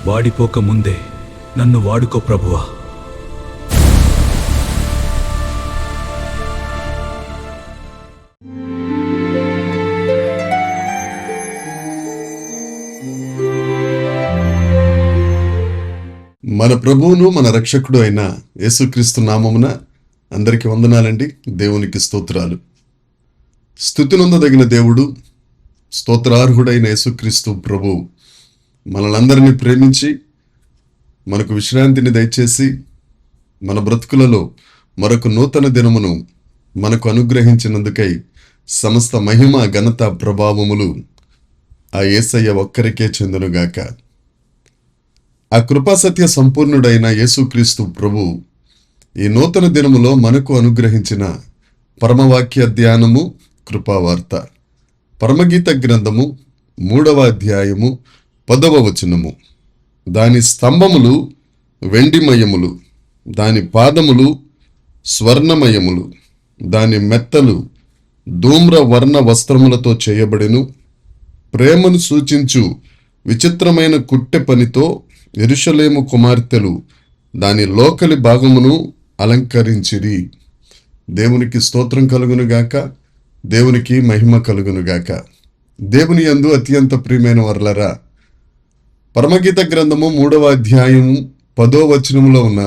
వాడిపోక ముందే నన్ను వాడుకో ప్రభువా. మన ప్రభువును మన రక్షకుడు అయిన యేసుక్రీస్తు నామమున అందరికీ వందనాలండి. దేవునికి స్తోత్రాలు. స్తుతినొందదగిన దేవుడు, స్తోత్రార్హుడైన యేసుక్రీస్తు ప్రభు మనలందరినీ ప్రేమించి మనకు విశ్రాంతిని దయచేసి మన బ్రతుకులలో మరొక నూతన దినమును మనకు అనుగ్రహించినందుకై సమస్త మహిమ ఘనత ప్రభావములు ఆ యేసయ్య ఒక్కరికే చెందునుగాక. ఆ కృపాసత్య సంపూర్ణుడైన యేసుక్రీస్తు ప్రభు ఈ నూతన దినములో మనకు అనుగ్రహించిన పరమవాక్య ధ్యానము కృపావార్త. పరమగీత గ్రంథము 3వ అధ్యాయము 10వ వచనము. దాని స్తంభములు వెండిమయములు, దాని పాదములు స్వర్ణమయములు, దాని మెత్తలు ధూమ్ర వర్ణ వస్త్రములతో చేయబడెను. ప్రేమను సూచించు విచిత్రమైన కుట్టె పనితో యెరూషలేము కుమార్తెలు దాని లోకలి భాగమును అలంకరించిరి. దేవునికి స్తోత్రం కలుగునుగాక, దేవునికి మహిమ కలుగునుగాక. దేవుని యందు అత్యంత ప్రియమైన వర్లరా, పరమగీత గ్రంథము 3వ అధ్యాయము 10వ వచనములో ఉన్న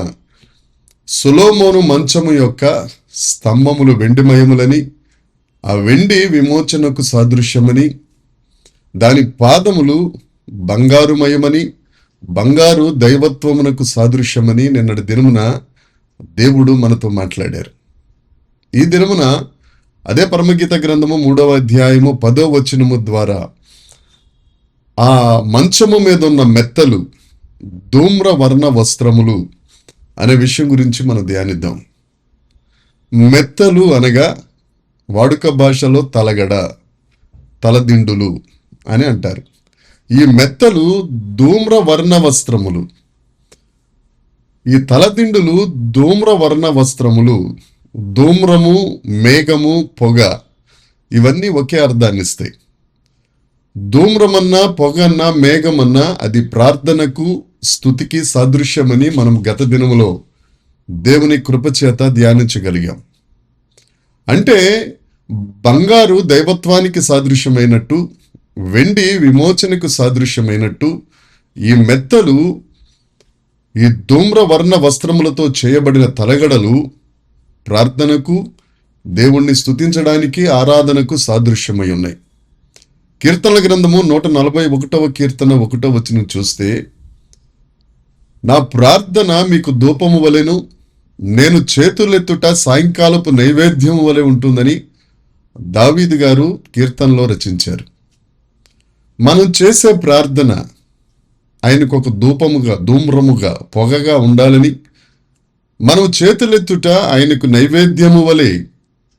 సొలొమోను మంచము యొక్క స్తంభములు వెండిమయములని, ఆ వెండి విమోచనకు సాదృశ్యమని, దాని పాదములు బంగారుమయమని, బంగారు దైవత్వమునకు సాదృశ్యమని నిన్నటి దినమున దేవుడు మనతో మాట్లాడారు. ఈ దినమున అదే పరమగీత గ్రంథము 3వ అధ్యాయము 10వ వచనము ద్వారా ఆ మంచము మీద ఉన్న మెత్తలు ధూమ్ర వర్ణ వస్త్రములు అనే విషయం గురించి మనం ధ్యానిద్దాం. మెత్తలు అనగా వాడుక భాషలో తలగడ, తలదిండులు అని అంటారు. ఈ మెత్తలు ధూమ్ర వర్ణ వస్త్రములు. ఈ తలదిండులు ధూమ్ర వర్ణ వస్త్రములు. ధూమ్రము, మేఘము, పొగ ఇవన్నీ ఒకే అర్థాన్ని ఇస్తాయి. ధూమ్రమన్నా, పొగన్నా, మేఘమన్నా అది ప్రార్థనకు, స్తుతికి సాదృశ్యమని మనం గత దినములో దేవుని కృపచేత ధ్యానించగలిగాం. అంటే బంగారు దైవత్వానికి సాదృశ్యమైనట్టు, వెండి విమోచనకు సాదృశ్యమైనట్టు ఈ మెత్తలు, ఈ ధూమ్ర వర్ణ వస్త్రములతో చేయబడిన తలగడలు ప్రార్థనకు, దేవుణ్ణి స్తుతించడానికి, ఆరాధనకు సాదృశ్యమై ఉన్నాయి. కీర్తనల గ్రంథము 141వ కీర్తన 1వ వచనం చూస్తే, నా ప్రార్థన మీకు ధూపము వలెను, నేను చేతులెత్తుట సాయంకాలపు నైవేద్యము వలె ఉంటుందని దావీదు గారు కీర్తనలో రచించారు. మనం చేసే ప్రార్థన ఆయనకు ఒక ధూపముగా, ధూమ్రముగా, పొగగా ఉండాలని, మనం చేతులెత్తుట ఆయనకు నైవేద్యము వలె,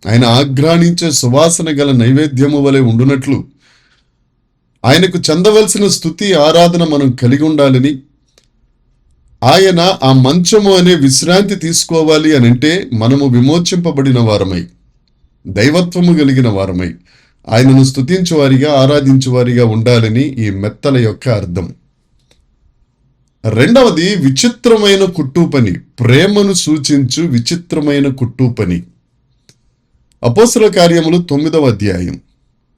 ఆయన ఆఘ్రాణించే సువాసన గల నైవేద్యము వలె ఉండునట్లు, ఆయనకు చెందవలసిన స్తుతి ఆరాధన మనం కలిగి ఉండాలని, ఆయన ఆ మంచము అనే విశ్రాంతి తీసుకోవాలి అని అంటే మనము విమోచింపబడిన వారమై, దైవత్వము కలిగిన వారమై, ఆయనను స్తుతించువారిగా, ఆరాధించువారిగా ఉండాలని ఈ మెత్తల యొక్క అర్థం. రెండవది విచిత్రమైన కుట్టు పని, ప్రేమను సూచించు విచిత్రమైన కుట్టు పని. అపోస్తల కార్యములు 9వ అధ్యాయం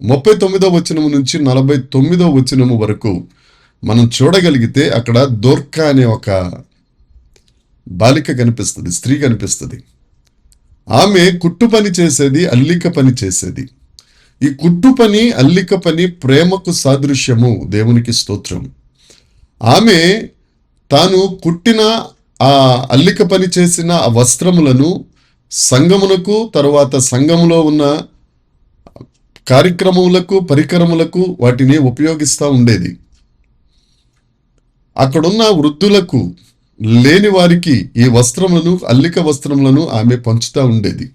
39వ వచనము నుంచి 49వ వచనము వరకు మనం చూడగలిగితే అక్కడ దోర్కా అనే ఒక బాలిక కనిపిస్తుంది, స్త్రీ కనిపిస్తుంది. ఆమె కుట్టు పని చేసేది, అల్లిక పని చేసేది. ఈ కుట్టు పని, అల్లిక పని ప్రేమకు సాదృశ్యము. దేవునికి స్తోత్రం. ఆమె తాను కుట్టిన ఆ అల్లిక పని చేసిన ఆ వస్త్రములను సంఘమునకు, తరువాత సంఘములో ఉన్న కార్యక్రమములకు, పరికరములకు వాటిని ఉపయోగిస్తూ ఉండేది. అక్కడున్న వృద్ధులకు, లేని వారికి ఈ వస్త్రములను, అల్లిక వస్త్రములను ఆమె పంచుతూ ఉండేది.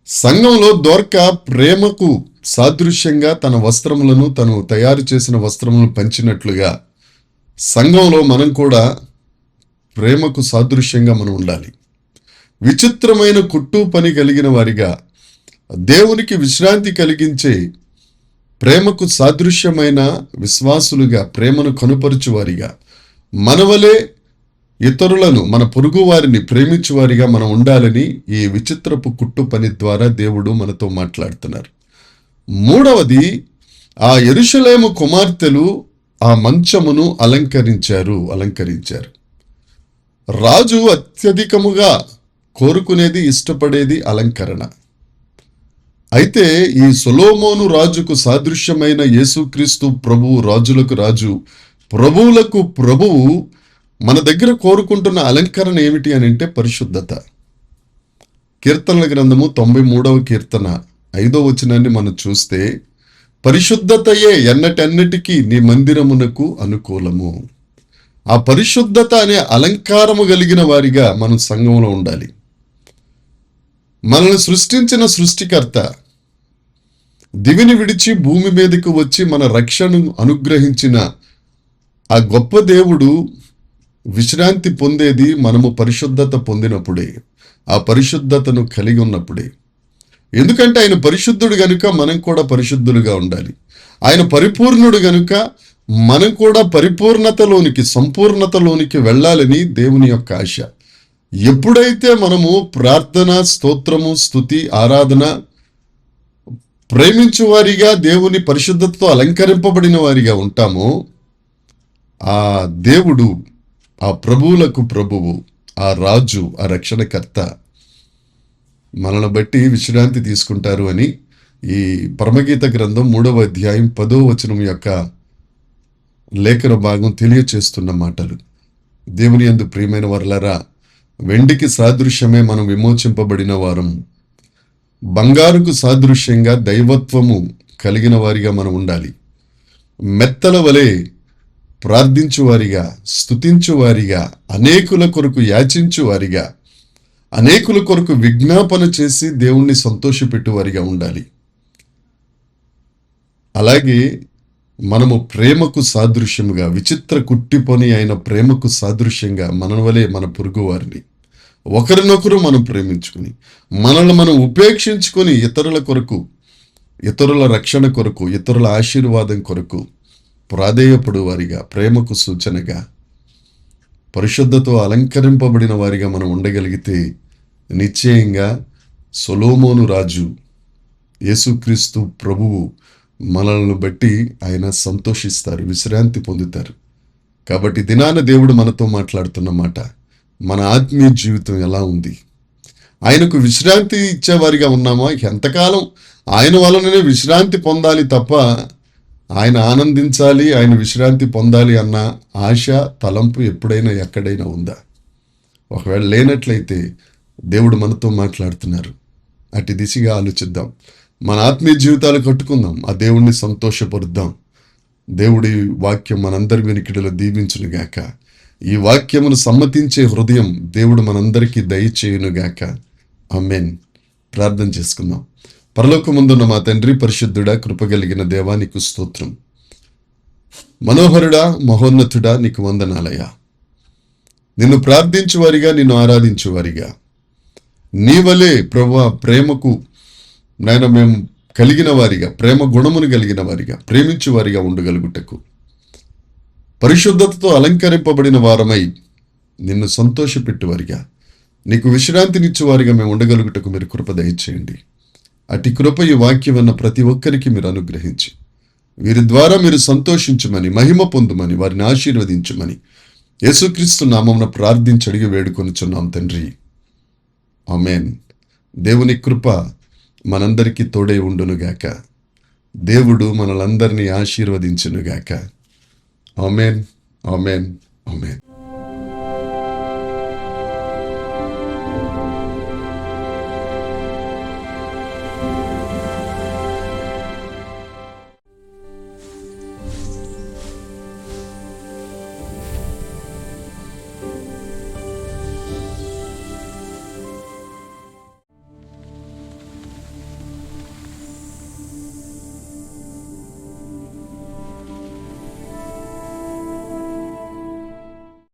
సంఘంలో దోర్కా ప్రేమకు సాదృశ్యంగా తన వస్త్రములను, తను తయారు చేసిన వస్త్రములను పంచినట్లుగా సంఘంలో మనం కూడా ప్రేమకు సాదృశ్యంగా మనం ఉండాలి. విచిత్రమైన కుట్టు పని కలిగిన వారిగా, దేవునికి విశ్రాంతి కలిగించే ప్రేమకు సాదృశ్యమైన విశ్వాసులుగా, ప్రేమను కనుపరుచువారిగా, మనవలే ఇతరులను, మన పొరుగు వారిని ప్రేమించు వారిగా మనం ఉండాలని ఈ విచిత్రపు కుట్టు పని ద్వారా దేవుడు మనతో మాట్లాడుతున్నారు. మూడవది, ఆ యెరూషలేము కుమార్తెలు ఆ మంచమును అలంకరించారు. రాజు అత్యధికముగా కోరుకునేది, ఇష్టపడేది అలంకరణ. అయితే ఈ సొలొమోను రాజుకు సాదృశ్యమైన యేసుక్రీస్తు ప్రభువు, రాజులకు రాజు, ప్రభువులకు ప్రభువు మన దగ్గర కోరుకుంటున్న అలంకరణ ఏమిటి అని అంటే పరిశుద్ధత. కీర్తనల గ్రంథము 93వ కీర్తన 5వ వచనాన్ని మనం చూస్తే, పరిశుద్ధతయే ఎన్నటన్నిటికీ నీ మందిరమునకు అనుకూలము. ఆ పరిశుద్ధత అనే అలంకారము కలిగిన వారిగా మనం సంఘంలో ఉండాలి. మనల్ని సృష్టించిన సృష్టికర్త, దివిని విడిచి భూమి మీదకు వచ్చి మన రక్షణను అనుగ్రహించిన ఆ గొప్ప దేవుడు విశ్రాంతి పొందేది మనము పరిశుద్ధత పొందినప్పుడే, ఆ పరిశుద్ధతను కలిగి ఉన్నప్పుడే. ఎందుకంటే ఆయన పరిశుద్ధుడు గనుక మనం కూడా పరిశుద్ధులుగా ఉండాలి. ఆయన పరిపూర్ణుడు గనుక మనం కూడా పరిపూర్ణతలోనికి, సంపూర్ణతలోనికి వెళ్ళాలని దేవుని యొక్క ఆశ. ఎప్పుడైతే మనము ప్రార్థన, స్తోత్రము, స్తుతి, ఆరాధన ప్రేమించు వారిగా, దేవుని పరిశుద్ధతతో అలంకరింపబడిన వారిగా ఉంటామో, ఆ దేవుడు, ఆ ప్రభువులకు ప్రభువు, ఆ రాజు, ఆ రక్షణకర్త మనల్ని బట్టి విశ్రాంతి తీసుకుంటారు అని ఈ పరమగీత గ్రంథం 3వ అధ్యాయం 10వ వచనం యొక్క లేఖన భాగం తెలియచేస్తున్న మాటలు. దేవుని యందు ప్రియమైన వారలారా, వెండికి సాదృశ్యమే మనం విమోచింపబడిన వారం. బంగారుకు సాదృశ్యంగా దైవత్వము కలిగిన వారిగా మనం ఉండాలి. మెత్తల వలె ప్రార్థించు వారిగా, స్తుతించు వారిగా, అనేకుల కొరకు యాచించు వారిగా, అనేకుల కొరకు విజ్ఞాపన చేసి దేవుణ్ణి సంతోషపెట్టు వారిగా ఉండాలి. అలాగే మనము ప్రేమకు సాదృశ్యముగా, విచిత్ర కుట్టిపని అయిన ప్రేమకు సాదృశ్యంగా మన వలె మన పొరుగు వారిని, ఒకరినొకరు మనం ప్రేమించుకుని, మనల్ని మనం ఉపేక్షించుకొని ఇతరుల కొరకు, ఇతరుల రక్షణ కొరకు, ఇతరుల ఆశీర్వాదం కొరకు ప్రాధేయపడు వారిగా, ప్రేమకు సూచనగా, పరిశుద్ధతో అలంకరింపబడిన వారిగా మనం ఉండగలిగితే నిశ్చయంగా సొలొమోను రాజు, యేసుక్రీస్తు ప్రభువు మనల్ని బట్టి ఆయన సంతోషిస్తారు, విశ్రాంతి పొందుతారు. కాబట్టి దినాన దేవుడు మనతో మాట్లాడుతున్న మాట, మన ఆత్మీయ జీవితం ఎలా ఉంది? ఆయనకు విశ్రాంతి ఇచ్చేవారిగా ఉన్నామా? ఎంతకాలం ఆయన వలననే విశ్రాంతి పొందాలి తప్ప, ఆయన ఆనందించాలి, ఆయన విశ్రాంతి పొందాలి అన్న ఆశ, తలంపు ఎప్పుడైనా ఎక్కడైనా ఉందా? ఒకవేళ లేనట్లయితే దేవుడు మనతో మాట్లాడుతున్నారు. అటు దిశగా ఆలోచిద్దాం. మన ఆత్మీయ జీవితాలు కట్టుకుందాం, ఆ దేవుణ్ణి సంతోషపరుద్దాం. దేవుడి వాక్యం మనందరి వెనుకడిలో దీవించునుగాక. ఈ వాక్యమును సమ్మతించే హృదయం దేవుడు మనందరికీ దయచేయునుగాక. ఆమేన్. ప్రార్థన చేసుకుందాం. పరలోకమందున్న మా తండ్రి, పరిశుద్ధుడా, కృపగలిగిన దేవా, నీకు స్తోత్రం. మనోహరుడా, మహోన్నతుడా, నీకు వందనాలయ్యా. నిన్ను ప్రార్థించు వారిగా, నిన్ను ఆరాధించు వారిగా, నీ వలే ప్రభువా ప్రేమకు నాయన మేము కలిగిన వారిగా, ప్రేమ గుణమును కలిగిన వారిగా, ప్రేమించు వారిగా ఉండగలుగుటకు, పరిశుద్ధతతో అలంకరింపబడిన వారమై నిన్ను సంతోషపెట్టు వారిగా, నీకు విశ్రాంతినిచ్చు వారిగా మేము ఉండగలుగుటకు మీరు కృప దయచేయండి. అటు కృప ఈ వాక్యం అన్న ప్రతి ఒక్కరికి మీరు అనుగ్రహించి, వీరి ద్వారా మీరు సంతోషించమని, మహిమ పొందుమని, వారిని ఆశీర్వదించమని యేసుక్రీస్తు నామమున ప్రార్థించి అడిగి వేడుకొనుచున్నాం తండ్రి. ఆమేన్. దేవుని కృప మనందరికీ తోడై ఉండునుగాక. దేవుడు మనలందరినీ ఆశీర్వదించునుగాక. ఆమేన్, ఆమేన్, ఆమేన్.